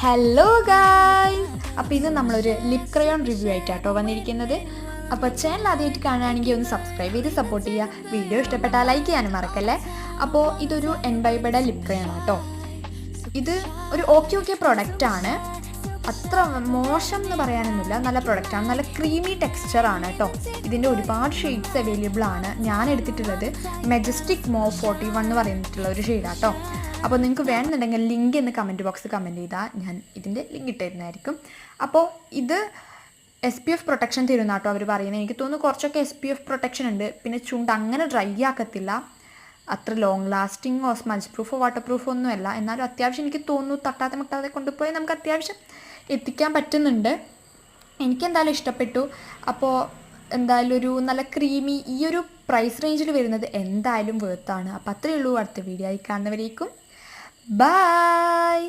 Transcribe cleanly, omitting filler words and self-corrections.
Hello guys, അപ്പോൾ ഇന്ന് നമ്മളൊരു ലിപ് ക്രയോൺ റിവ്യൂ ആയിട്ടാട്ടോ വന്നിരിക്കുന്നത്. അപ്പോൾ ചാനൽ ആദ്യമായിട്ട് കാണുകയാണെങ്കിൽ ഒന്ന് സബ്സ്ക്രൈബ് ചെയ്ത് സപ്പോർട്ട് ചെയ്യുക. വീഡിയോ ഇഷ്ടപ്പെട്ടാൽ ലൈക്ക് ചെയ്യാനും മറക്കല്ലേ. അപ്പോൾ ഇതൊരു എൻബൈബയുടെ ലിപ് ക്രയോൺ ആട്ടോ. ഇത് ഒരു ഓക്കെ പ്രൊഡക്റ്റാണ്, അത്ര മോശം എന്ന് പറയാനൊന്നുമില്ല. നല്ല പ്രൊഡക്റ്റാണ്, നല്ല ക്രീമി ടെക്സ്ചറാണ് കേട്ടോ. ഇതിൻ്റെ ഒരുപാട് ഷെയ്ഡ്സ് അവൈലബിൾ ആണ്. ഞാൻ എടുത്തിട്ടുള്ളത് മെജസ്റ്റിക് മോ 41 എന്ന് പറഞ്ഞിട്ടുള്ള ഒരു ഷെയ്ഡാട്ടോ. അപ്പോൾ നിങ്ങൾക്ക് വേണമെന്നുണ്ടെങ്കിൽ ലിങ്ക് എന്ന് കമൻറ്റ് ബോക്സിൽ കമൻറ്റ് ചെയ്താൽ ഞാൻ ഇതിൻ്റെ ലിങ്ക് ഇട്ടിരുന്നതായിരിക്കും. അപ്പോൾ ഇത് SPF പ്രൊട്ടക്ഷൻ തരുന്ന കേട്ടോ അവർ പറയുന്നത്. എനിക്ക് തോന്നുന്നു കുറച്ചൊക്കെ SPF പ്രൊട്ടക്ഷൻ ഉണ്ട്. പിന്നെ ചുണ്ട് അങ്ങനെ ഡ്രൈ ആക്കത്തില്ല, അത്ര ലോങ് ലാസ്റ്റിങ്ങോ സ്മജ് പ്രൂഫോ വാട്ടർ പ്രൂഫോ ഒന്നുമല്ല. എന്നാലും അത്യാവശ്യം എനിക്ക് തോന്നുന്നു തട്ടാതെ മുട്ടാതെ കൊണ്ടുപോയി നമുക്ക് അത്യാവശ്യം എത്തിക്കാൻ പറ്റുന്നുണ്ട്. എനിക്കെന്തായാലും ഇഷ്ടപ്പെട്ടു. അപ്പോൾ എന്തായാലും ഒരു നല്ല ക്രീമി ഈ ഒരു പ്രൈസ് റേഞ്ചിൽ വരുന്നത് എന്തായാലും വേർത്താണ്. അപ്പോൾ അത്രയേ ഉള്ളൂ. അടുത്ത വീഡിയോ ആയി കാണുന്നവരേക്കും ബൈ.